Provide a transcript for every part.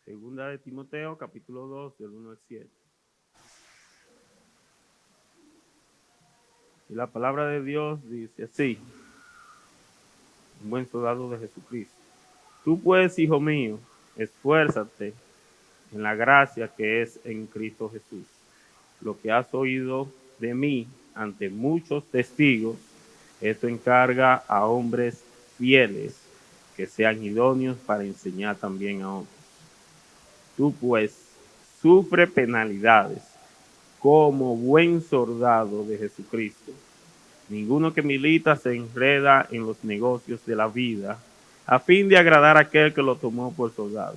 Segunda de Timoteo, capítulo 2, del 1 al 7. Y la palabra de Dios dice así: un buen soldado de Jesucristo. Tú pues, hijo mío, esfuérzate en la gracia que es en Cristo Jesús. Lo que has oído de mí ante muchos testigos, esto encarga a hombres fieles que sean idóneos para enseñar también a otros. Tú pues sufre penalidades como buen soldado de Jesucristo. Ninguno que milita se enreda en los negocios de la vida a fin de agradar a aquel que lo tomó por soldado.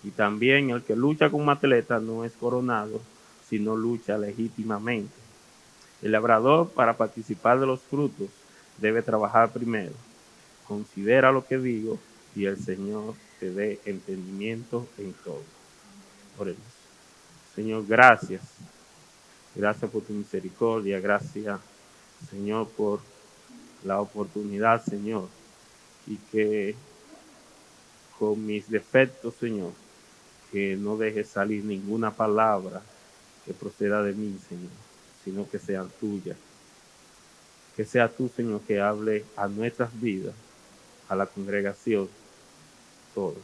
Y también el que lucha como atleta no es coronado, sino lucha legítimamente. El labrador, para participar de los frutos, debe trabajar primero. Considera lo que digo y el Señor te dé entendimiento en todo. Oremos. Señor, gracias. Gracias por tu misericordia. Gracias, Señor, por la oportunidad, Señor. Y que con mis defectos, Señor, que no dejes salir ninguna palabra que proceda de mí, Señor, sino que sea tuya. Que sea tú, Señor, que hable a nuestras vidas, a la congregación, todo.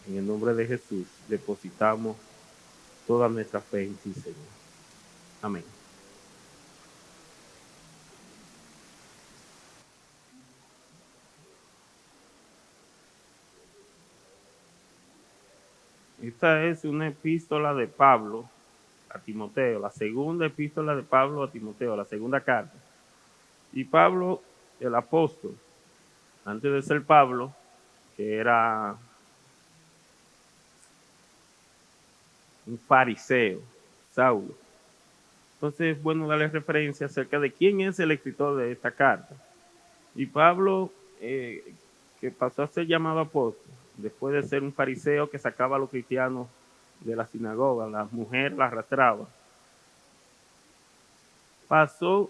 En el nombre de Jesús depositamos toda nuestra fe en ti, Señor. Amén. Esta es una epístola de Pablo a Timoteo, la segunda epístola de Pablo a Timoteo, la segunda carta. Y Pablo, el apóstol, antes de ser Pablo, que era un fariseo, Saulo. Entonces es bueno darle referencia acerca de quién es el escritor de esta carta. Y Pablo, que pasó a ser llamado apóstol, después de ser un fariseo que sacaba a los cristianos de la sinagoga, la mujer la arrastraba, pasó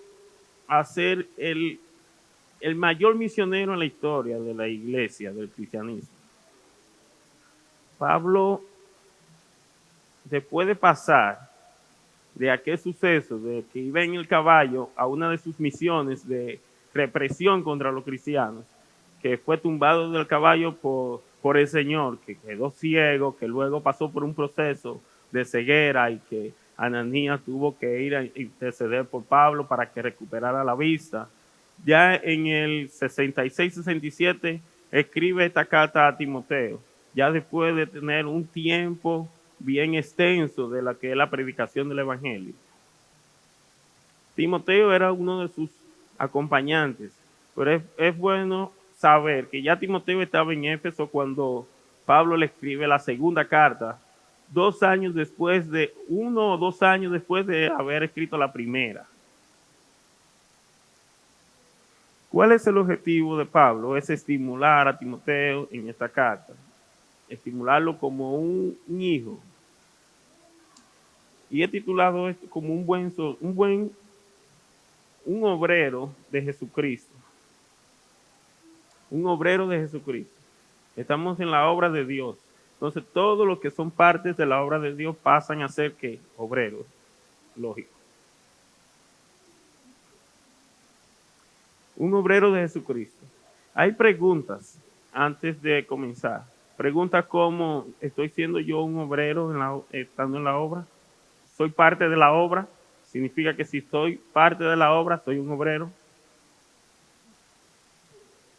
a ser el mayor misionero en la historia de la iglesia, del cristianismo. Pablo, después de pasar de aquel suceso, de que iba en el caballo a una de sus misiones de represión contra los cristianos, que fue tumbado del caballo por el Señor, que quedó ciego, que luego pasó por un proceso de ceguera y que Ananías tuvo que ir a interceder por Pablo para que recuperara la vista. Ya en el 66-67 escribe esta carta a Timoteo, ya después de tener un tiempo bien extenso de la que es la predicación del Evangelio. Timoteo era uno de sus acompañantes, pero es bueno saber que ya Timoteo estaba en Éfeso cuando Pablo le escribe la segunda carta, 2 años después de, 1 o 2 años después de haber escrito la primera. ¿Cuál es el objetivo de Pablo? Es estimular a Timoteo en esta carta, estimularlo como un hijo. Y he titulado esto como un obrero de Jesucristo. Un obrero de Jesucristo. Estamos en la obra de Dios. Entonces, todos los que son partes de la obra de Dios pasan a ser ¿qué? Obreros. Lógico. Un obrero de Jesucristo. Hay preguntas antes de comenzar. Preguntas como, ¿estoy siendo yo un obrero estando en la obra? ¿Soy parte de la obra? Significa que si soy parte de la obra, soy un obrero.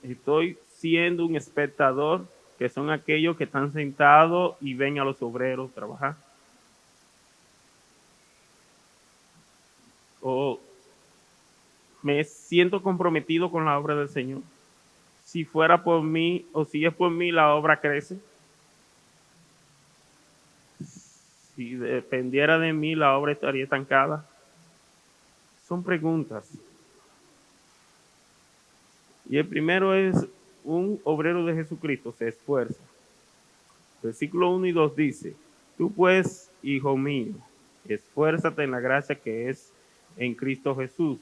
Estoy siendo un espectador, que son aquellos que están sentados y ven a los obreros trabajar. O me siento comprometido con la obra del Señor. Si fuera por mí o si es por mí, la obra crece. Si dependiera de mí, la obra estaría estancada. Son preguntas. Y el primero es, un obrero de Jesucristo se esfuerza. Versículo 1 y 2 dice, tú pues, hijo mío, esfuérzate en la gracia que es en Cristo Jesús.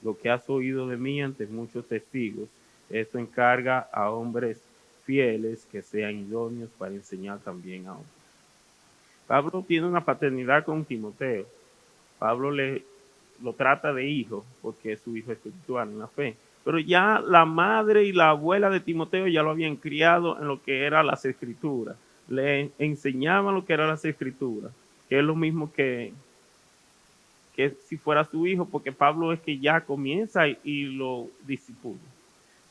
Lo que has oído de mí ante muchos testigos, esto encarga a hombres fieles que sean idóneos para enseñar también a otros. Pablo tiene una paternidad con Timoteo. Pablo lo trata de hijo porque es su hijo espiritual en la fe. Pero ya la madre y la abuela de Timoteo ya lo habían criado en lo que eran las escrituras. Le enseñaban lo que eran las escrituras, que es lo mismo que si fuera su hijo, porque Pablo es que ya comienza y lo discipula.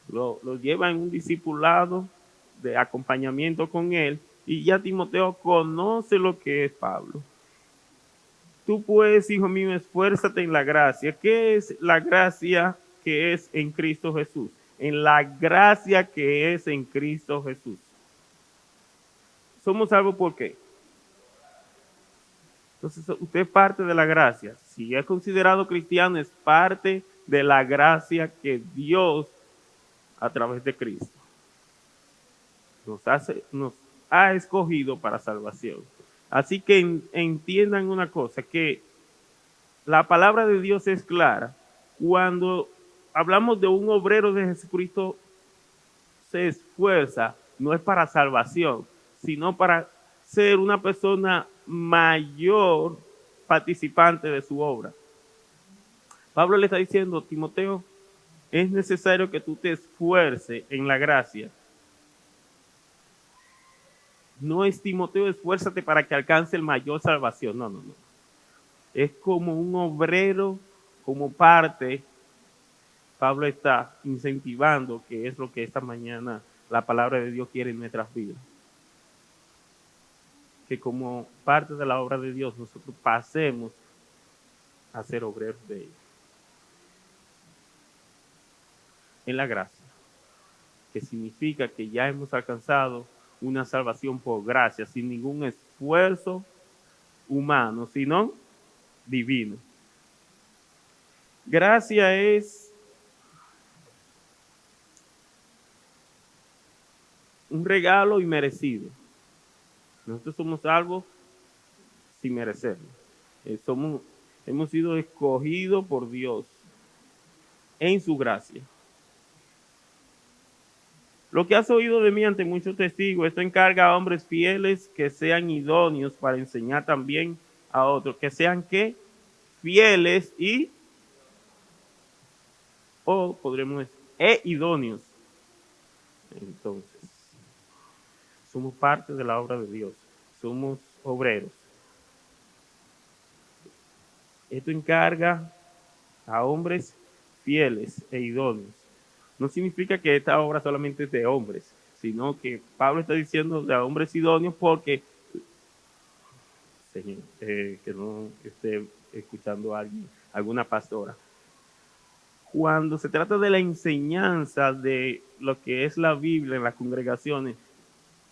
Lo lleva en un discipulado de acompañamiento con él y ya Timoteo conoce lo que es Pablo. Tú pues, hijo mío, esfuérzate en la gracia. ¿Qué es la gracia que es en Cristo Jesús? En la gracia que es en Cristo Jesús. ¿Somos salvos por qué? Entonces, usted es parte de la gracia. Si es considerado cristiano, es parte de la gracia que Dios, a través de Cristo, nos ha escogido para salvación. Así que entiendan una cosa, que la palabra de Dios es clara. Cuando hablamos de un obrero de Jesucristo, se esfuerza, no es para salvación, sino para ser una persona mayor participante de su obra. Pablo le está diciendo, Timoteo, es necesario que tú te esfuerces en la gracia. No es Timoteo, esfuérzate para que alcance el mayor salvación. No. Es como un obrero, como parte. Pablo está incentivando, que es lo que esta mañana la palabra de Dios quiere en nuestras vidas. Que como parte de la obra de Dios nosotros pasemos a ser obreros de ella. En la gracia, que significa que ya hemos alcanzado una salvación por gracia, sin ningún esfuerzo humano, sino divino. Gracia es un regalo inmerecido. Nosotros somos salvos sin merecerlo. Hemos sido escogidos por Dios en su gracia. Lo que has oído de mí ante muchos testigos, esto encarga a hombres fieles que sean idóneos para enseñar también a otros. Que sean ¿qué? Fieles o podremos decir, idóneos. Entonces, somos parte de la obra de Dios. Somos obreros. Esto encarga a hombres fieles e idóneos. No significa que esta obra solamente es de hombres, sino que Pablo está diciendo de hombres idóneos porque, señor, que no esté escuchando a alguna pastora. Cuando se trata de la enseñanza de lo que es la Biblia en las congregaciones,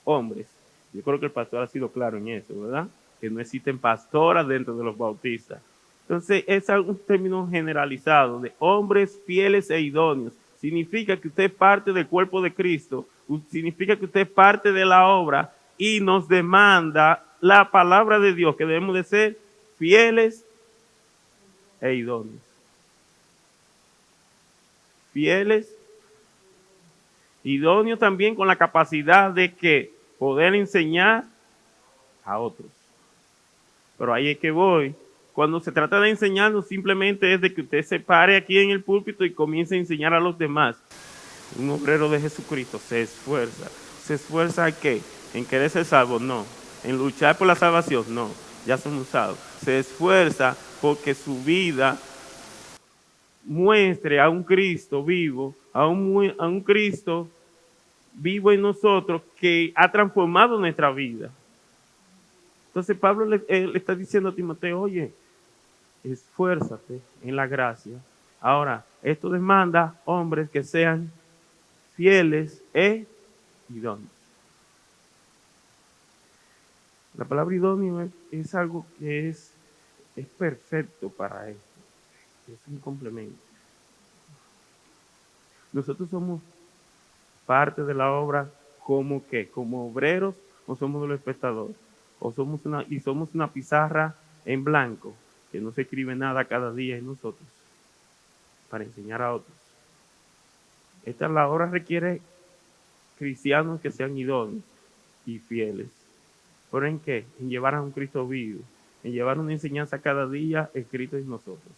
hombres, yo creo que el pastor ha sido claro en eso, ¿verdad? Que no existen pastoras dentro de los bautistas. Entonces, es un término generalizado de hombres fieles e idóneos. Significa que usted es parte del cuerpo de Cristo, significa que usted es parte de la obra y nos demanda la palabra de Dios, que debemos de ser fieles e idóneos. Fieles, idóneos también con la capacidad de que poder enseñar a otros. Pero ahí es que voy. Cuando se trata de enseñar, no simplemente es de que usted se pare aquí en el púlpito y comience a enseñar a los demás. Un obrero de Jesucristo se esfuerza. ¿Se esfuerza en qué? ¿En querer ser salvo? No. ¿En luchar por la salvación? No. Ya somos salvos. Se esfuerza porque su vida muestre a un Cristo vivo, a un Cristo vivo en nosotros que ha transformado nuestra vida. Entonces Pablo le está diciendo a Timoteo, oye, esfuérzate en la gracia. Ahora, esto demanda hombres que sean fieles e idóneos. La palabra idóneo es algo que es perfecto para esto. Es un complemento. Nosotros somos parte de la obra como ¿qué? Como obreros o somos los espectadores. O somos una pizarra en blanco que no se escribe nada cada día en nosotros para enseñar a otros. Esta la obra requiere cristianos que sean idóneos y fieles. ¿Pero en qué? En llevar a un Cristo vivo, en llevar una enseñanza cada día escrito en nosotros.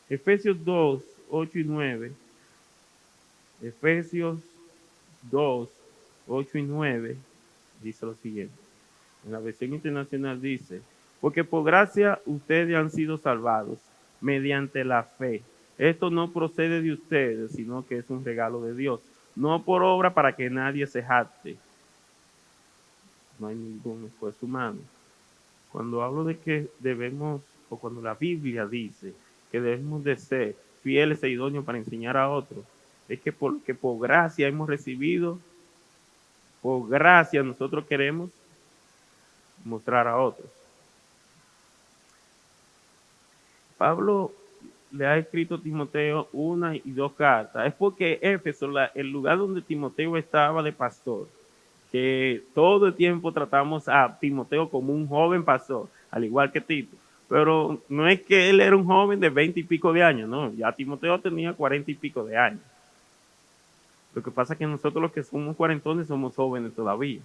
Efesios 2, 8 y 9. Efesios 2, 8 y 9 dice lo siguiente. En la versión internacional dice, porque por gracia ustedes han sido salvados mediante la fe. Esto no procede de ustedes, sino que es un regalo de Dios. No por obra para que nadie se jacte. No hay ningún esfuerzo humano. Cuando hablo de que debemos, o cuando la Biblia dice que debemos de ser fieles e idóneos para enseñar a otros, es que porque por gracia hemos recibido, por gracia nosotros queremos mostrar a otros. Pablo le ha escrito a Timoteo 1 y 2 cartas. Es porque Éfeso, el lugar donde Timoteo estaba de pastor, que todo el tiempo tratamos a Timoteo como un joven pastor, al igual que Tito. Pero no es que él era un joven de 20 y pico de años, no, ya Timoteo tenía 40 y pico de años. Lo que pasa es que nosotros los que somos cuarentones somos jóvenes todavía,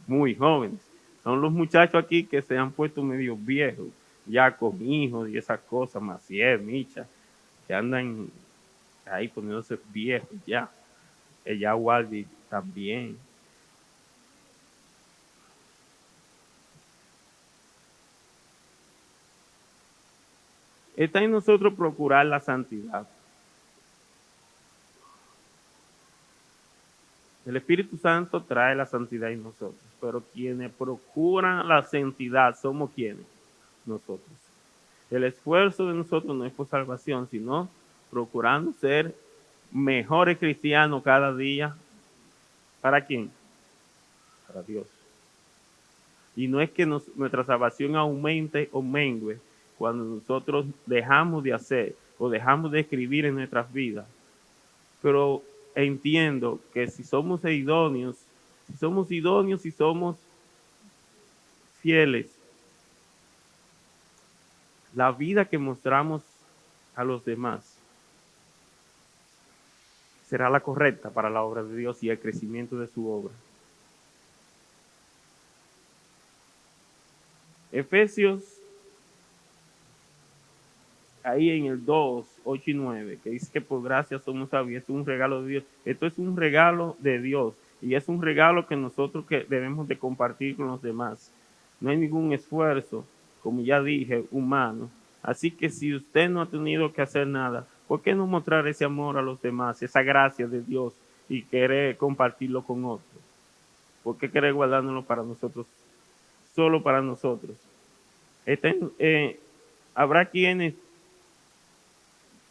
muy jóvenes. Son los muchachos aquí que se han puesto medio viejos, ya con hijos y esas cosas, Maciel, Micha, que andan ahí poniéndose viejos ya. Ella Waldi también. Está en nosotros procurar la santidad. El Espíritu Santo trae la santidad en nosotros, pero quienes procuran la santidad somos quienes, nosotros. El esfuerzo de nosotros no es por salvación, sino procurando ser mejores cristianos cada día. ¿Para quién? Para Dios. Y no es que nuestra salvación aumente o mengue cuando nosotros dejamos de hacer o dejamos de escribir en nuestras vidas. Pero entiendo que si somos idóneos, si somos fieles, la vida que mostramos a los demás será la correcta para la obra de Dios y el crecimiento de su obra. Efesios, ahí en el 2, 8 y 9, que dice que por gracia somos sabios, es un regalo de Dios. Esto es un regalo de Dios y es un regalo que nosotros que debemos de compartir con los demás. No hay ningún esfuerzo, como ya dije, humano. Así que si usted no ha tenido que hacer nada, ¿por qué no mostrar ese amor a los demás, esa gracia de Dios y querer compartirlo con otros? ¿Por qué querer guardárnoslo para nosotros, solo para nosotros? Habrá quienes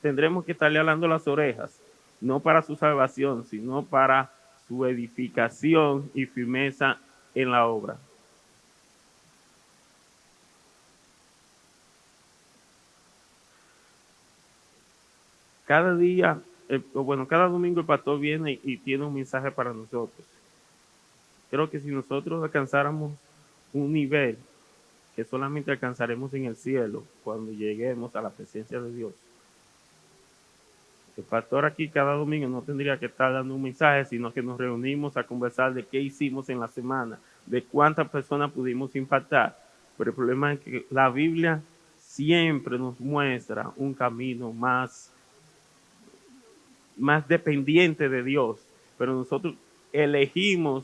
tendremos que estarle alando las orejas, no para su salvación, sino para su edificación y firmeza en la obra. Cada día, cada domingo el pastor viene y tiene un mensaje para nosotros. Creo que si nosotros alcanzáramos un nivel que solamente alcanzaremos en el cielo cuando lleguemos a la presencia de Dios, el pastor aquí cada domingo no tendría que estar dando un mensaje, sino que nos reunimos a conversar de qué hicimos en la semana, de cuántas personas pudimos impactar. Pero el problema es que la Biblia siempre nos muestra un camino más dependiente de Dios, pero nosotros elegimos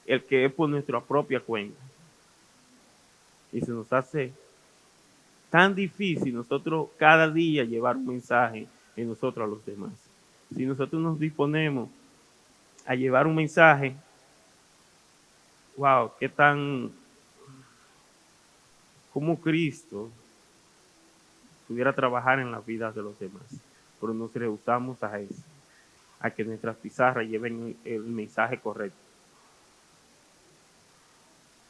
el que es por nuestra propia cuenta. Y se nos hace tan difícil nosotros cada día llevar un mensaje en nosotros a los demás. Si nosotros nos disponemos a llevar un mensaje, wow, qué tan como Cristo pudiera trabajar en las vidas de los demás, pero nos rehusamos a eso, a que nuestras pizarras lleven el mensaje correcto.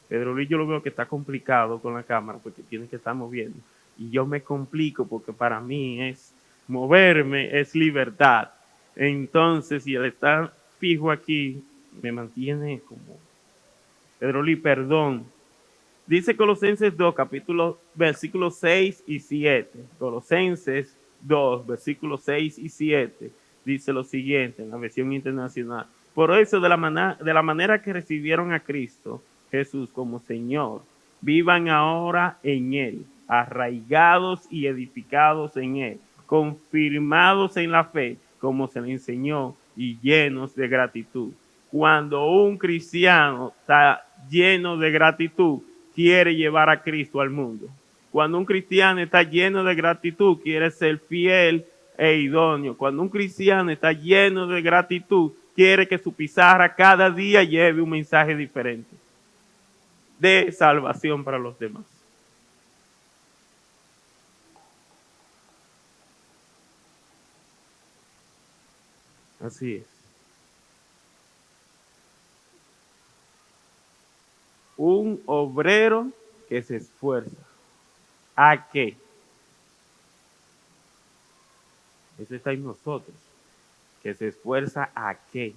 Pedro Luis yo lo veo que está complicado con la cámara porque tiene que estar moviendo. Y yo me complico porque para mí es moverme, es libertad. Entonces, si él está fijo aquí, me mantiene como Pedroli, perdón. Dice Colosenses 2, versículos 6 y 7. Colosenses 2, versículos 6 y 7. Dice lo siguiente en la versión internacional. Por eso, de la manera que recibieron a Cristo Jesús como Señor, vivan ahora en Él, arraigados y edificados en Él, confirmados en la fe, como se le enseñó, y llenos de gratitud. Cuando un cristiano está lleno de gratitud, quiere llevar a Cristo al mundo. Cuando un cristiano está lleno de gratitud, quiere ser fiel e idóneo. Cuando un cristiano está lleno de gratitud, quiere que su pizarra cada día lleve un mensaje diferente de salvación para los demás. Así es. Un obrero que se esfuerza. ¿A qué? Eso está en nosotros. Que se esfuerza ¿a qué?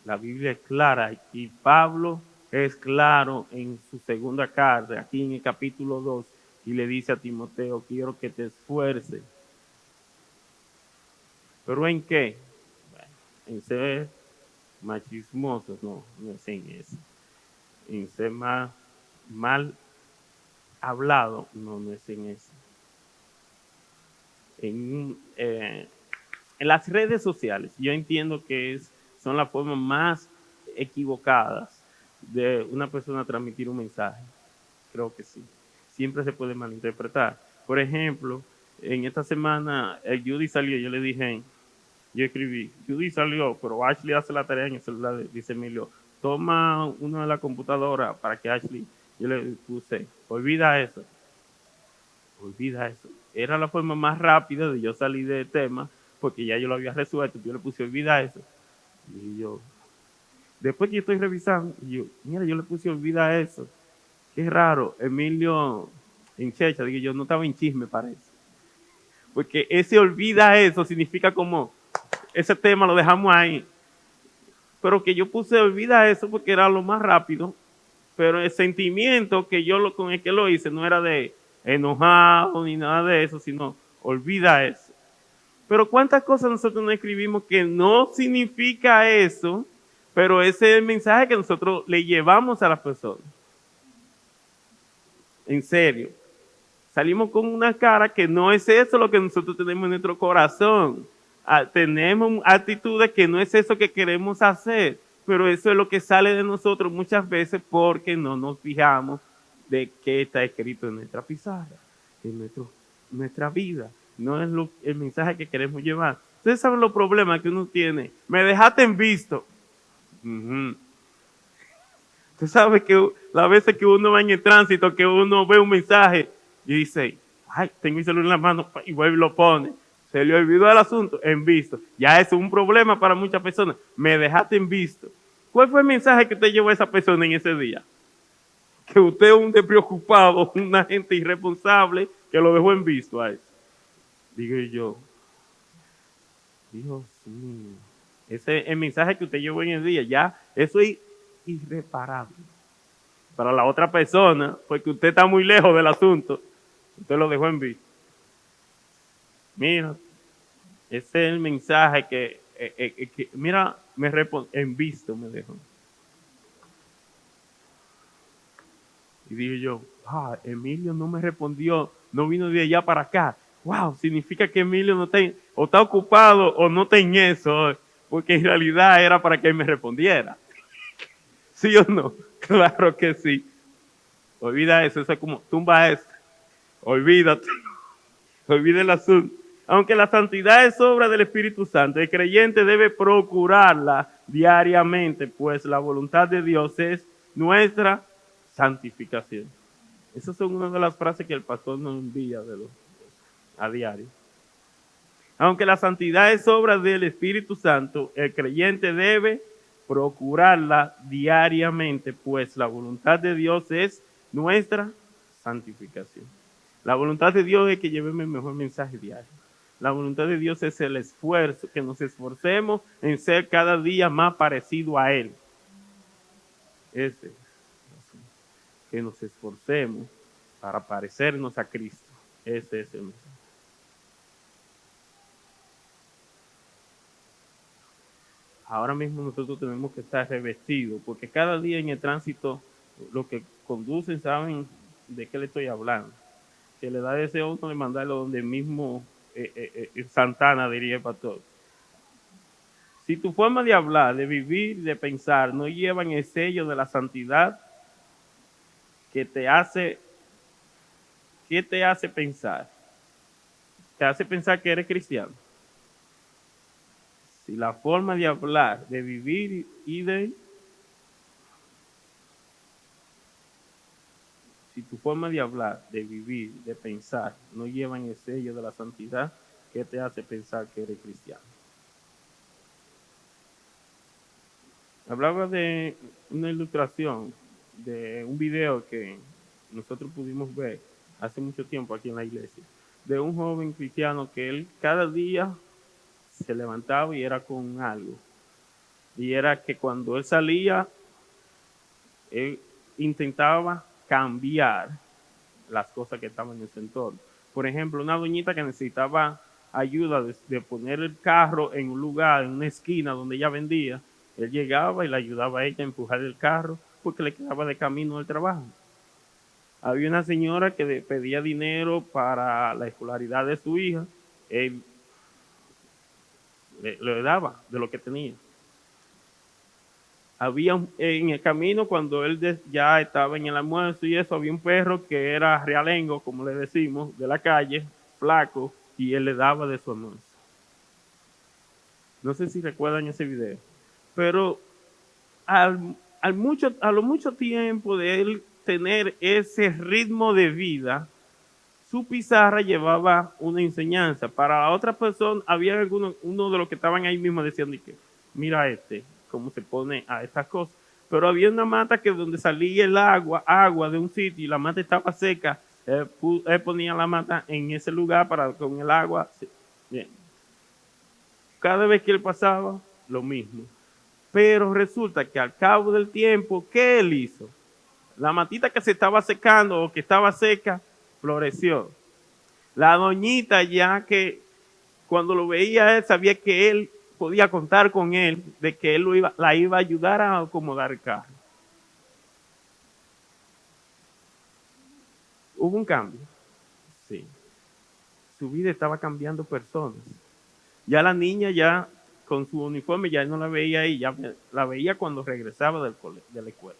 La Biblia es clara y Pablo es claro en su segunda carta, aquí en el capítulo 2, y le dice a Timoteo, quiero que te esfuerces. ¿Pero en qué? Bueno, en ser más chismosos, no es en eso. En ser más mal hablado, no es en eso. En las redes sociales, yo entiendo que son las formas más equivocadas de una persona transmitir un mensaje. Creo que sí. Siempre se puede malinterpretar. Por ejemplo, en esta semana Judy salió, yo le dije, yo escribí, Judy salió, pero Ashley hace la tarea en el celular, dice Emilio, toma una de la computadora para que Ashley, yo le puse, olvida eso. Era la forma más rápida de yo salir del tema, porque ya yo lo había resuelto, yo le puse, olvida eso. Y yo, después que yo estoy revisando, mira, yo le puse, olvida eso. Qué raro, Emilio en Checha, digo yo, no estaba en chisme, parece. Porque ese olvida eso significa como, ese tema lo dejamos ahí. Pero que yo puse olvida eso porque era lo más rápido, pero el sentimiento que yo con el que lo hice no era de enojado ni nada de eso, sino olvida eso. Pero cuántas cosas nosotros no escribimos que no significa eso, pero ese es el mensaje que nosotros le llevamos a las personas. En serio. Salimos con una cara que no es eso lo que nosotros tenemos en nuestro corazón. Tenemos actitudes que no es eso que queremos hacer, pero eso es lo que sale de nosotros muchas veces porque no nos fijamos de qué está escrito en nuestra pizarra, en nuestra vida. No es el mensaje que queremos llevar. Ustedes saben los problemas que uno tiene. Me dejaste en visto. Usted sabe que las veces que uno va en el tránsito, que uno ve un mensaje y dice, ay, tengo mi celular en la mano, y vuelve y lo pone. Se le olvidó el asunto, en visto. Ya eso es un problema para muchas personas. Me dejaste en visto. ¿Cuál fue el mensaje que te llevó a esa persona en ese día? Que usted es un despreocupado, una gente irresponsable que lo dejó en visto a eso. Digo yo, Dios mío. Ese es el mensaje que usted llevó en el día. Ya, eso es irreparable para la otra persona, porque usted está muy lejos del asunto. Usted lo dejó en visto. Mira, ese es el mensaje que mira, me en visto me dejó. Y digo yo, Emilio no me respondió, no vino de allá para acá. Wow, significa que Emilio no está, o está ocupado o no está en eso, porque en realidad era para que él me respondiera. ¿Sí o no? Claro que sí. Olvida eso es como, tumba eso. Olvídate. Olvida el asunto. Aunque la santidad es obra del Espíritu Santo, el creyente debe procurarla diariamente, pues la voluntad de Dios es nuestra santificación. Esas son una de las frases que el pastor nos envía a diario. Aunque la santidad es obra del Espíritu Santo, el creyente debe procurarla diariamente, pues la voluntad de Dios es nuestra santificación. La voluntad de Dios es que llevemos el mejor mensaje diario. La voluntad de Dios es el esfuerzo, que nos esforcemos en ser cada día más parecido a Él. Ese es el asunto. Que nos esforcemos para parecernos a Cristo. Ese es el mensaje. Ahora mismo nosotros tenemos que estar revestidos, porque cada día en el tránsito los que conducen saben de qué le estoy hablando. Que le da deseo a uno de mandarlo donde mismo Santana, diría el pastor. Si tu forma de hablar, de vivir, de pensar no llevan el sello de la santidad que te hace, ¿qué te hace pensar? Te hace pensar que eres cristiano. Si la forma de hablar, de vivir y de... Si tu forma de hablar, de vivir, de pensar no llevan el sello de la santidad, ¿qué te hace pensar que eres cristiano? Hablaba de una ilustración, de un video que nosotros pudimos ver hace mucho tiempo aquí en la iglesia, de un joven cristiano que él cada día se levantaba y era con algo. Y era que cuando él salía, él intentaba cambiar las cosas que estaban en su entorno. Por ejemplo, una doñita que necesitaba ayuda de poner el carro en un lugar, en una esquina donde ella vendía, él llegaba y le ayudaba a ella a empujar el carro porque le quedaba de camino al trabajo. Había una señora que le pedía dinero para la escolaridad de su hija, él le daba de lo que tenía. Había en el camino, cuando él ya estaba en el almuerzo y eso, había un perro que era realengo, como le decimos, de la calle, flaco, y él le daba de su almuerzo. No sé si recuerdan ese video, pero a lo mucho tiempo de él tener ese ritmo de vida, su pizarra llevaba una enseñanza. Para la otra persona, había uno de los que estaban ahí mismo diciendo que mira cómo se pone a estas cosas. Pero había una mata que donde salía el agua de un sitio y la mata estaba seca, él ponía la mata en ese lugar para con el agua. Bien. Cada vez que él pasaba, lo mismo. Pero resulta que al cabo del tiempo, ¿qué él hizo? La matita que se estaba secando o que estaba seca, floreció. La doñita ya que cuando lo veía él sabía que él podía contar con él, de que él la iba a ayudar a acomodar el carro. Hubo un cambio, sí. Su vida estaba cambiando personas. Ya la niña ya con su uniforme ya no la veía ahí, ya la veía cuando regresaba de la escuela.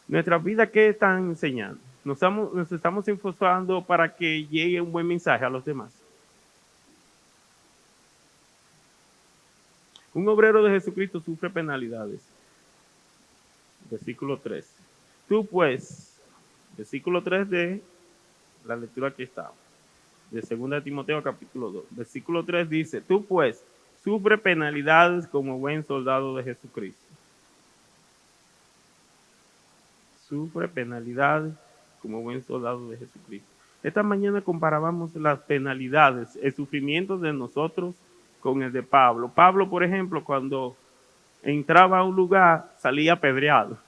Nuestra vida, ¿qué están enseñando? Nos estamos esforzando para que llegue un buen mensaje a los demás. Un obrero de Jesucristo sufre penalidades. Versículo 3. Tú pues, versículo 3 de la lectura que está, de 2 Timoteo capítulo 2. Versículo 3 dice, tú pues, sufre penalidades como buen soldado de Jesucristo. Sufre penalidades como buen soldado de Jesucristo. Esta mañana comparábamos las penalidades, el sufrimiento de nosotros con el de Pablo. Pablo, por ejemplo, cuando entraba a un lugar, salía apedreado,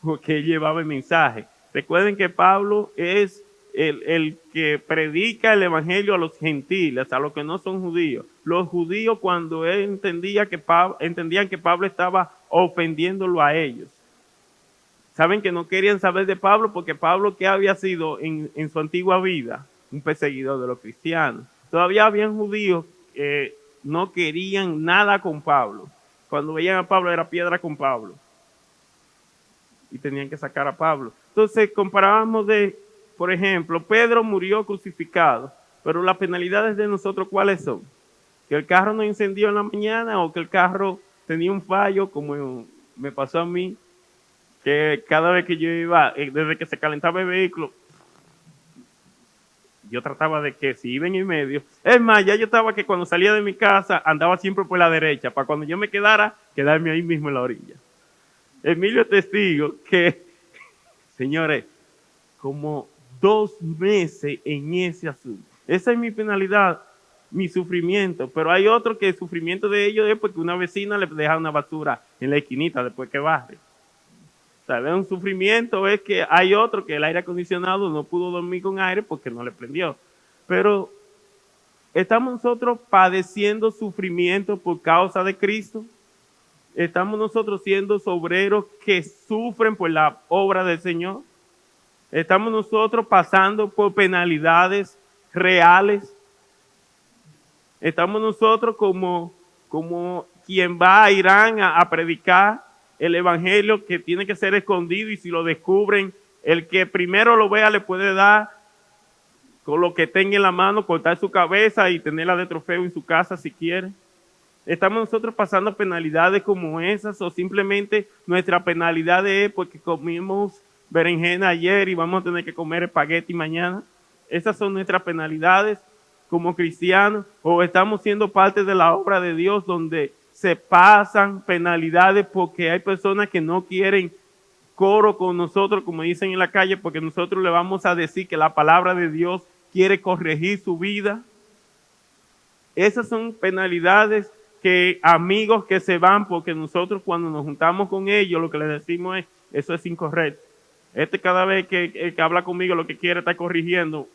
porque él llevaba el mensaje. Recuerden que Pablo es el que predica el evangelio a los gentiles, a los que no son judíos. Los judíos, cuando él entendían que Pablo estaba ofendiéndolo a ellos. Saben que no querían saber de Pablo porque Pablo, ¿qué había sido en su antigua vida? Un perseguidor de los cristianos. Todavía habían judíos que no querían nada con Pablo. Cuando veían a Pablo era piedra con Pablo. Y tenían que sacar a Pablo. Entonces comparábamos por ejemplo, Pedro murió crucificado, pero las penalidades de nosotros, ¿cuáles son? Que el carro no incendió en la mañana o que el carro tenía un fallo, como me pasó a mí, que cada vez que yo iba, desde que se calentaba el vehículo, yo trataba de que si iba en el medio, es más, ya yo estaba que cuando salía de mi casa andaba siempre por la derecha, para cuando yo me quedarme ahí mismo en la orilla. Emilio es testigo que, señores, como 2 meses en ese asunto. Esa es mi penalidad, mi sufrimiento, pero hay otro que el sufrimiento de ellos es porque una vecina le deja una basura en la esquinita después que barre. Tal vez un sufrimiento es que hay otro que el aire acondicionado no pudo dormir con aire porque no le prendió. Pero ¿estamos nosotros padeciendo sufrimiento por causa de Cristo? ¿Estamos nosotros siendo obreros que sufren por la obra del Señor? ¿Estamos nosotros pasando por penalidades reales? ¿Estamos nosotros como quien va a Irán a predicar el evangelio que tiene que ser escondido y si lo descubren, el que primero lo vea le puede dar con lo que tenga en la mano, cortar su cabeza y tenerla de trofeo en su casa si quiere? ¿Estamos nosotros pasando penalidades como esas o simplemente nuestra penalidad es porque comimos berenjena ayer y vamos a tener que comer espagueti mañana? ¿Esas son nuestras penalidades como cristianos? ¿O estamos siendo parte de la obra de Dios donde se pasan penalidades porque hay personas que no quieren coro con nosotros, como dicen en la calle, porque nosotros le vamos a decir que la palabra de Dios quiere corregir su vida? Esas son penalidades que amigos que se van porque nosotros cuando nos juntamos con ellos lo que les decimos es, eso es incorrecto. Cada vez que habla conmigo lo que quiere está corrigiendo.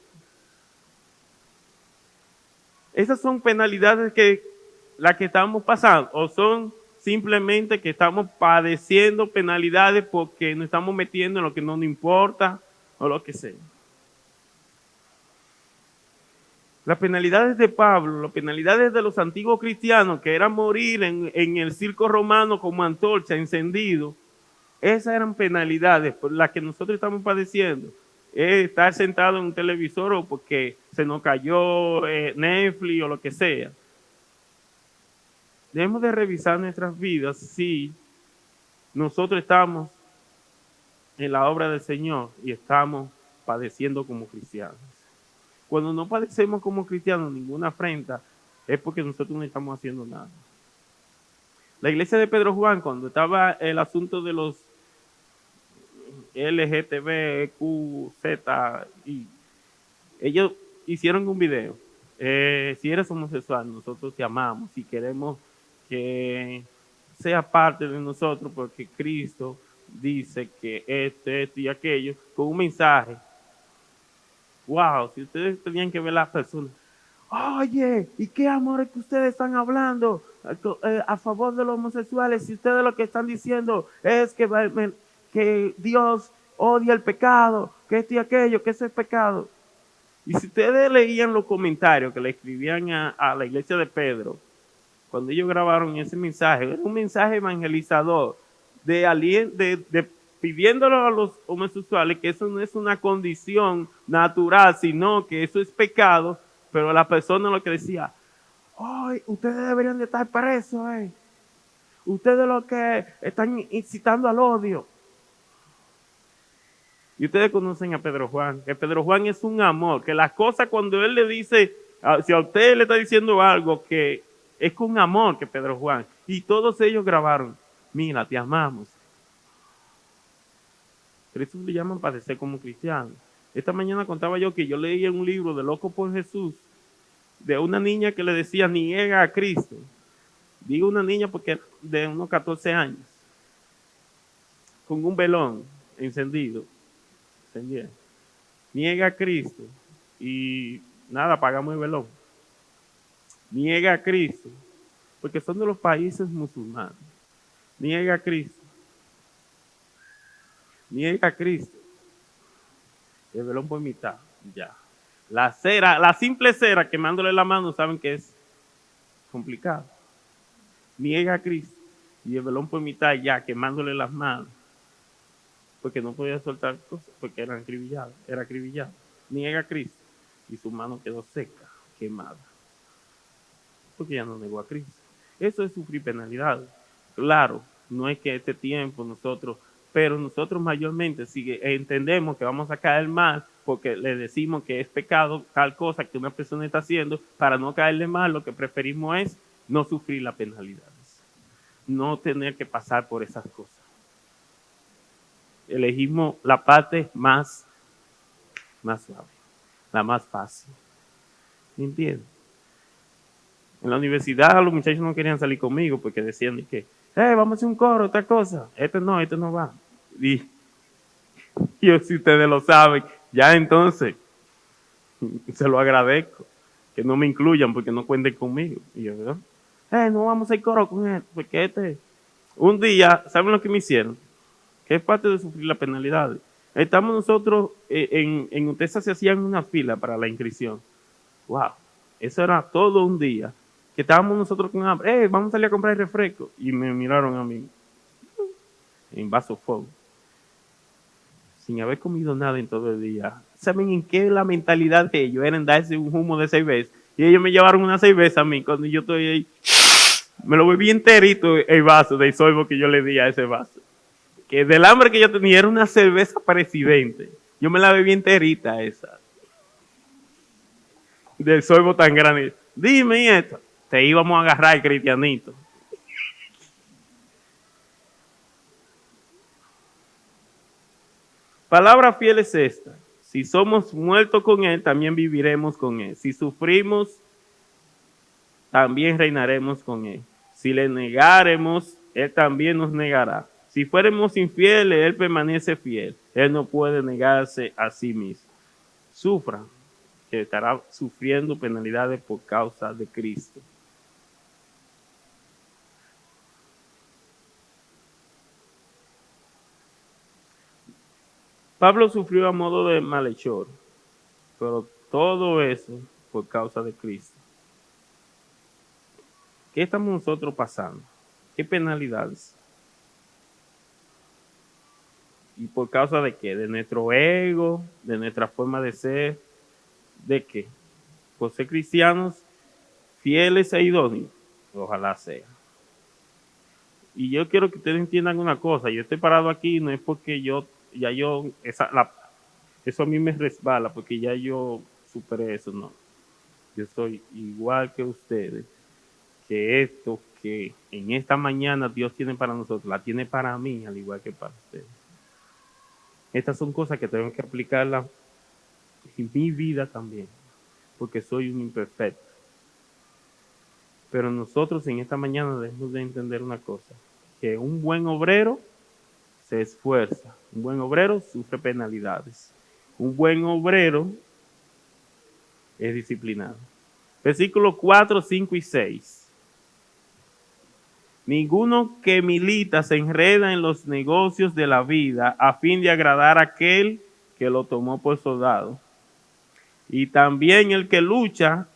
Esas son penalidades las que estamos pasando o son simplemente que estamos padeciendo penalidades porque nos estamos metiendo en lo que no nos importa o lo que sea. Las penalidades de Pablo, las penalidades de los antiguos cristianos, que era morir en el circo romano como antorcha encendido, esas eran penalidades por las que nosotros estamos padeciendo. Estar sentado en un televisor o porque se nos cayó Netflix o lo que sea. Debemos de revisar nuestras vidas si nosotros estamos en la obra del Señor y estamos padeciendo como cristianos. Cuando no padecemos como cristianos ninguna afrenta, es porque nosotros no estamos haciendo nada. La iglesia de Pedro Juan, cuando estaba el asunto de los LGTBQZ, ellos hicieron un video. Si eres homosexual, nosotros te amamos y queremos que sea parte de nosotros porque Cristo dice que esto y aquello, con un mensaje. Wow, si ustedes tenían que ver las personas. Oye, ¿y qué amor es que ustedes están hablando a favor de los homosexuales? Si ustedes lo que están diciendo es que Dios odia el pecado, que esto y aquello, que eso es pecado. Y si ustedes leían los comentarios que le escribían a la iglesia de Pedro, cuando ellos grabaron ese mensaje, era un mensaje evangelizador de pidiéndolo a los homosexuales que eso no es una condición natural, sino que eso es pecado, pero la persona lo que decía, ¡ay, ustedes deberían de estar presos! Ustedes lo que están incitando al odio. Y ustedes conocen a Pedro Juan, que Pedro Juan es un amor, que las cosas cuando él le dice, si a usted le está diciendo algo, que es con amor que Pedro Juan. Y todos ellos grabaron, mira, te amamos. Cristo le llaman padecer como cristiano. Esta mañana contaba yo que yo leía un libro de Loco por Jesús, de una niña que le decía, niega a Cristo. Digo una niña porque de unos 14 años, con un velón encendido. Niega a Cristo y nada, apagamos el velón. Niega a Cristo, porque son de los países musulmanes. Niega a Cristo. Niega a Cristo. El velón por mitad, ya. La cera, la simple cera quemándole la mano, saben que es complicado. Niega a Cristo y el velón por mitad, ya, quemándole las manos. Porque no podía soltar cosas, porque era acribillado. Niega a Cristo y su mano quedó seca, quemada. Porque ya no negó a Cristo. Eso es sufrir penalidad. Claro, no es que este tiempo pero nosotros mayormente si entendemos que vamos a caer mal porque le decimos que es pecado tal cosa que una persona está haciendo, para no caerle mal lo que preferimos es no sufrir las penalidades, no tener que pasar por esas cosas. Elegimos la parte más suave, la más fácil. ¿Entiendes? En la universidad los muchachos no querían salir conmigo porque decían que vamos a hacer un coro, otra cosa. Este no va. Y yo, si ustedes lo saben, ya entonces se lo agradezco. Que no me incluyan porque no cuenten conmigo. Y yo, ¿verdad? No vamos a hacer coro con él, porque un día, ¿saben lo que me hicieron? Que es parte de sufrir la penalidad. Estamos nosotros, en Utesa se hacían una fila para la inscripción. Wow, eso era todo un día. Que estábamos nosotros con hambre, vamos a salir a comprar refresco. Y me miraron a mí, en vaso fuego, sin haber comido nada en todo el día. ¿Saben en qué la mentalidad de ellos? Era en darse un humo de cerveza. Y ellos me llevaron una cerveza a mí cuando yo estoy ahí. Me lo bebí enterito el vaso del sorbo que yo le di a ese vaso. Que del hambre que yo tenía era una cerveza presidente. Yo me la bebí enterita esa. Del sorbo tan grande. Dime esto. Te íbamos a agarrar, cristianito. Palabra fiel es esta. Si somos muertos con Él, también viviremos con Él. Si sufrimos, también reinaremos con Él. Si le negaremos, Él también nos negará. Si fuéramos infieles, Él permanece fiel. Él no puede negarse a sí mismo. Sufran, que estará sufriendo penalidades por causa de Cristo. Pablo sufrió a modo de malhechor, pero todo eso por causa de Cristo. ¿Qué estamos nosotros pasando? ¿Qué penalidades? ¿Y por causa de qué? ¿De nuestro ego? ¿De nuestra forma de ser? ¿De qué? Por ser cristianos fieles e idóneos. Ojalá sea. Y yo quiero que ustedes entiendan una cosa. Yo estoy parado aquí no es porque eso a mí me resbala, porque ya yo superé eso, no. Yo soy igual que ustedes. Que esto que en esta mañana Dios tiene para nosotros, la tiene para mí, al igual que para ustedes. Estas son cosas que tengo que aplicarlas en mi vida también, porque soy un imperfecto. Pero nosotros en esta mañana debemos de entender una cosa, que un buen obrero se esfuerza, un buen obrero sufre penalidades, un buen obrero es disciplinado. Versículos 4, 5 y 6. Ninguno que milita se enreda en los negocios de la vida a fin de agradar a aquel que lo tomó por soldado. Y también el que lucha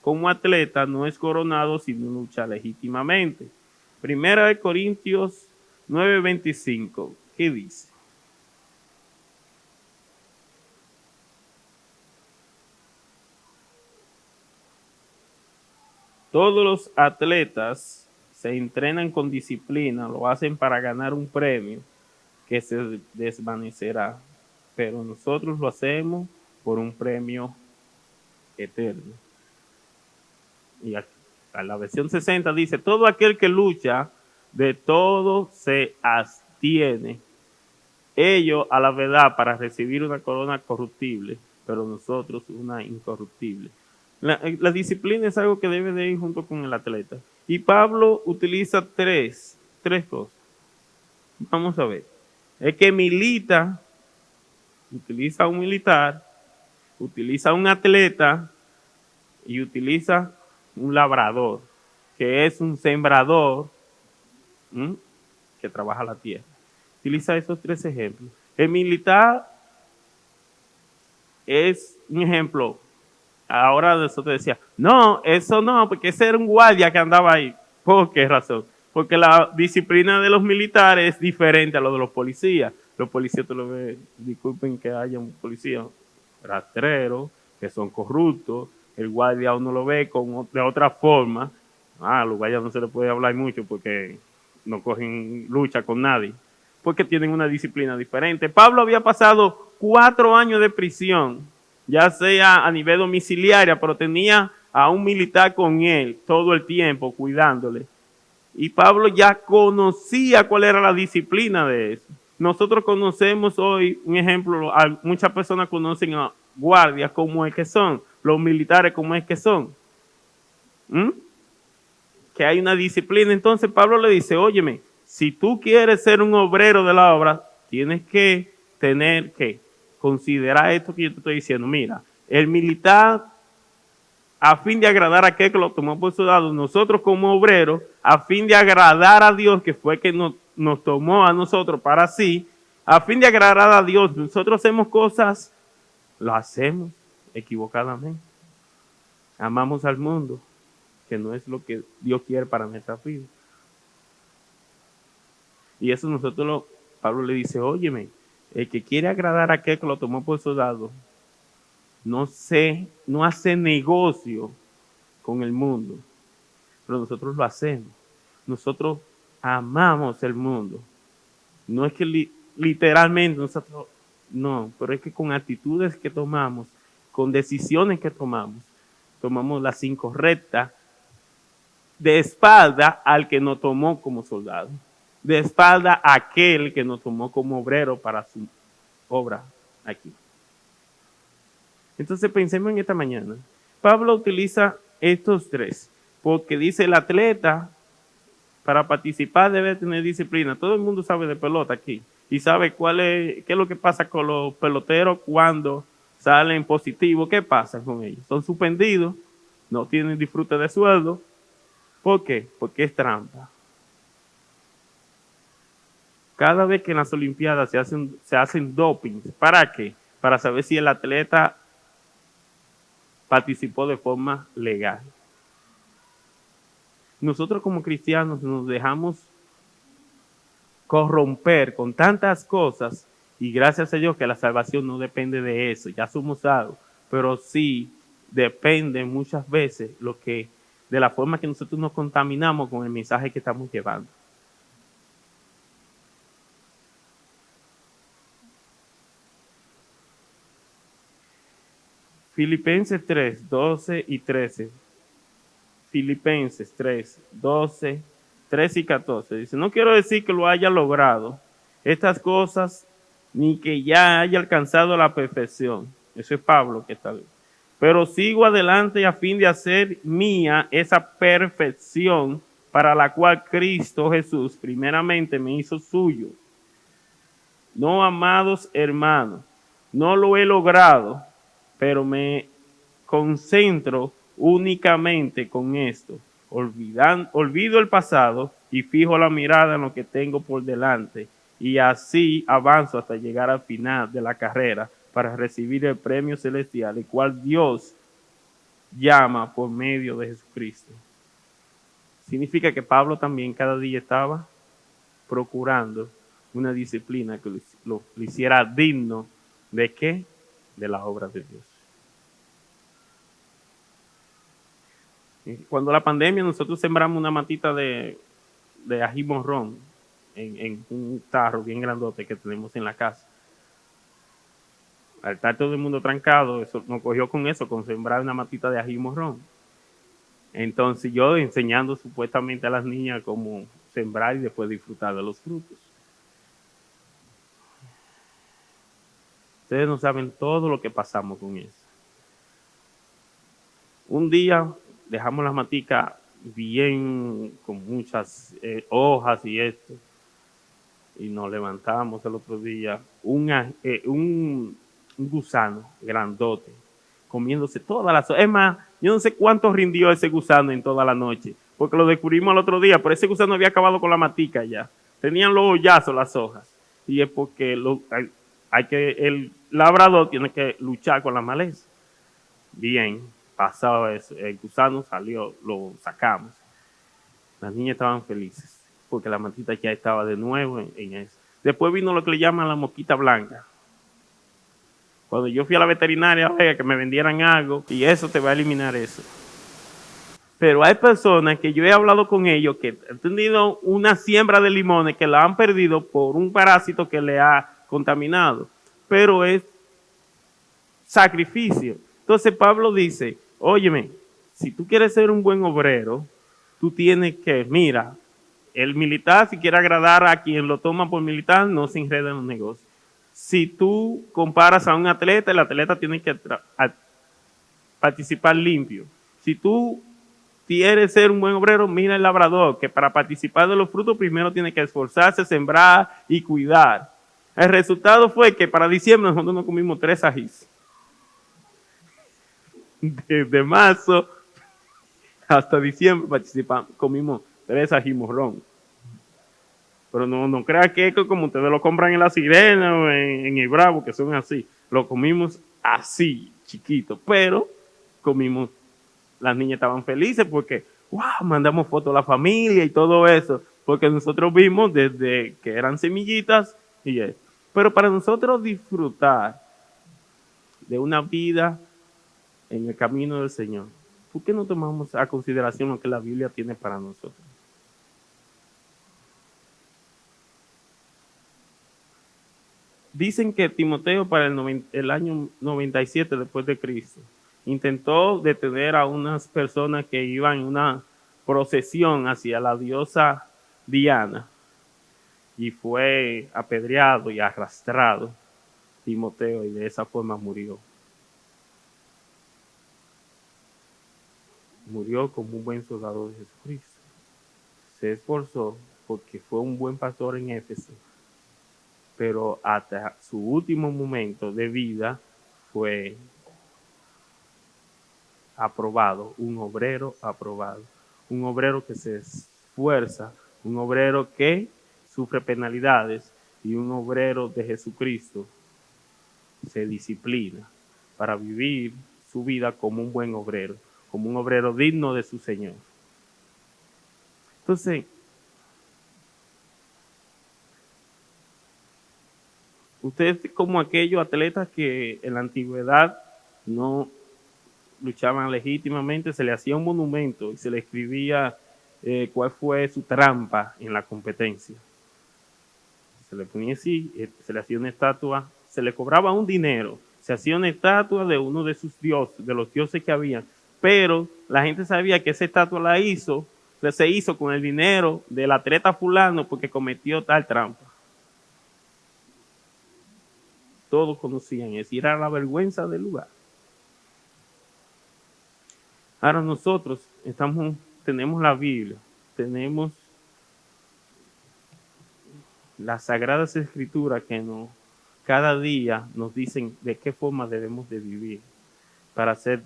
como atleta no es coronado sino lucha legítimamente. Primera de Corintios 9:25. ¿Qué dice? Todos los atletas se entrenan con disciplina, lo hacen para ganar un premio que se desvanecerá, pero nosotros lo hacemos por un premio eterno. Y aquí, a la versión 60 dice, todo aquel que lucha, de todo se abstiene. Ellos a la verdad para recibir una corona corruptible, pero nosotros una incorruptible. La disciplina es algo que debe de ir junto con el atleta. Y Pablo utiliza tres cosas. Vamos a ver. El que milita, utiliza un militar, utiliza un atleta y utiliza un labrador, que es un sembrador que trabaja la tierra. Utiliza esos tres ejemplos. El militar es un ejemplo. Ahora nosotros decía, no, eso no, porque ese era un guardia que andaba ahí. ¿Por qué razón? Porque la disciplina de los militares es diferente a lo de los policías. Los policías, tú lo ves, disculpen que haya un policía rastrero, que son corruptos. El guardia uno lo ve de otra forma. A los guardias no se les puede hablar mucho porque no cogen lucha con nadie. Porque tienen una disciplina diferente. Pablo había pasado 4 años de prisión, ya sea a nivel domiciliaria, pero tenía a un militar con él todo el tiempo cuidándole. Y Pablo ya conocía cuál era la disciplina de eso. Nosotros conocemos hoy, un ejemplo, muchas personas conocen a guardias como es que son, los militares como es que son. que hay una disciplina. Entonces Pablo le dice, óyeme, si tú quieres ser un obrero de la obra, tienes que tener que considerar esto que yo te estoy diciendo. Mira, el militar, a fin de agradar a aquel que lo tomó por soldado, nosotros como obreros, a fin de agradar a Dios, que fue que nos tomó a nosotros para sí, a fin de agradar a Dios, nosotros hacemos cosas, lo hacemos equivocadamente. Amamos al mundo, que no es lo que Dios quiere para nuestra vida. Y eso Pablo le dice, óyeme, el que quiere agradar a aquel que lo tomó por soldado, no hace negocio con el mundo, pero nosotros lo hacemos. Nosotros amamos el mundo. No es que literalmente nosotros, no, pero es que con actitudes que tomamos, con decisiones que tomamos las incorrectas, de espalda al que nos tomó como soldado, de espalda a aquel que nos tomó como obrero para su obra aquí. Entonces pensemos en esta mañana. Pablo utiliza estos tres, porque dice el atleta para participar debe tener disciplina. Todo el mundo sabe de pelota aquí y sabe qué es lo que pasa con los peloteros cuando salen positivos. ¿Qué pasa con ellos? Son suspendidos, no tienen disfrute de sueldo. ¿Por qué? Porque es trampa. Cada vez que en las Olimpiadas se hacen dopings, ¿para qué? Para saber si el atleta participó de forma legal. Nosotros como cristianos nos dejamos corromper con tantas cosas y gracias a Dios que la salvación no depende de eso, ya somos salvos, pero sí depende muchas veces de la forma que nosotros nos contaminamos con el mensaje que estamos llevando. Filipenses 3, 12 y 13. Filipenses 3, 12, 13 y 14. Dice, no quiero decir que lo haya logrado estas cosas, ni que ya haya alcanzado la perfección. Eso es Pablo que está bien. Pero sigo adelante a fin de hacer mía esa perfección para la cual Cristo Jesús primeramente me hizo suyo. No, amados hermanos, no lo he logrado, pero me concentro únicamente con esto. Olvido el pasado y fijo la mirada en lo que tengo por delante y así avanzo hasta llegar al final de la carrera para recibir el premio celestial, el cual Dios llama por medio de Jesucristo. Significa que Pablo también cada día estaba procurando una disciplina que lo hiciera digno ¿de qué? De la obra de Dios. Cuando la pandemia nosotros sembramos una matita de ají morrón en un tarro bien grandote que tenemos en la casa. Al estar todo el mundo trancado, eso nos cogió con sembrar una matita de ají morrón. Entonces yo enseñando supuestamente a las niñas cómo sembrar y después disfrutar de los frutos. Ustedes no saben todo lo que pasamos con eso. Un día dejamos las maticas bien con muchas hojas y esto. Y nos levantamos el otro día un gusano grandote comiéndose todas las hojas. Es más, yo no sé cuánto rindió ese gusano en toda la noche, porque lo descubrimos el otro día, pero ese gusano había acabado con la matica ya. Tenían los hoyazos las hojas. Y es porque el labrador tiene que luchar con la maleza. Bien, pasado eso, el gusano salió, lo sacamos. Las niñas estaban felices porque la matita ya estaba de nuevo en eso. Después vino lo que le llaman la mosquita blanca. Cuando yo fui a la veterinaria a que me vendieran algo, y eso te va a eliminar eso. Pero hay personas que yo he hablado con ellos que han tenido una siembra de limones que la han perdido por un parásito que le ha contaminado. Pero es sacrificio. Entonces Pablo dice, óyeme, si tú quieres ser un buen obrero, tú tienes que, mira, el militar si quiere agradar a quien lo toma por militar, no se enreda en los negocios. Si tú comparas a un atleta, el atleta tiene que participar limpio. Si tú quiere ser un buen obrero, mira el labrador, que para participar de los frutos primero tiene que esforzarse, sembrar y cuidar. El resultado fue que para diciembre nosotros nos comimos 3 ajís. Desde marzo hasta diciembre comimos 3 ají morrón. Pero no crea que es como ustedes lo compran en La Sirena o en el Bravo, que son así. Lo comimos así, chiquito, pero comimos. Las niñas estaban felices porque, wow, mandamos fotos a la familia y todo eso, porque nosotros vimos desde que eran semillitas y eso. Pero para nosotros disfrutar de una vida en el camino del Señor, ¿por qué no tomamos a consideración lo que la Biblia tiene para nosotros? Dicen que Timoteo para el año 97 después de Cristo intentó detener a unas personas que iban en una procesión hacia la diosa Diana y fue apedreado y arrastrado Timoteo y de esa forma murió. Murió como un buen soldado de Jesucristo. Se esforzó porque fue un buen pastor en Éfeso, pero hasta su último momento de vida fue aprobado, un obrero aprobado, un obrero que se esfuerza, un obrero que sufre penalidades y un obrero de Jesucristo se disciplina para vivir su vida como un buen obrero, como un obrero digno de su Señor. Entonces, usted como aquellos atletas que en la antigüedad no luchaban legítimamente, se le hacía un monumento y se le escribía cuál fue su trampa en la competencia. Se le ponía así, se le hacía una estatua, se le cobraba un dinero, se hacía una estatua de uno de sus dioses, de los dioses que había, pero la gente sabía que esa estatua se hizo con el dinero del atleta fulano porque cometió tal trampa. Todos conocían eso y era la vergüenza del lugar. Ahora nosotros tenemos la Biblia, tenemos las Sagradas Escrituras que cada día nos dicen de qué forma debemos de vivir para ser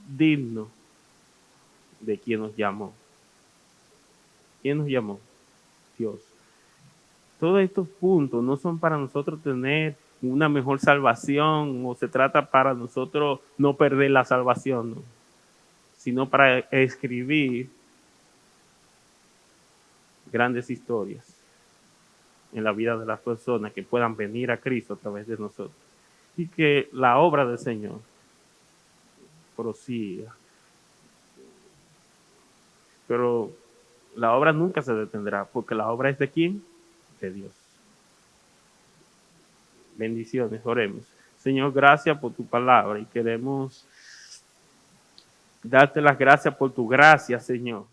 dignos de quien nos llamó. ¿Quién nos llamó? Dios. Todos estos puntos no son para nosotros tener una mejor salvación o se trata para nosotros no perder la salvación, ¿no? Sino para escribir grandes historias en la vida de las personas que puedan venir a Cristo a través de nosotros y que la obra del Señor prosiga. Pero la obra nunca se detendrá porque la obra es de ¿quién? De Dios. Bendiciones, oremos. Señor, gracias por tu palabra y queremos darte las gracias por tu gracia, Señor.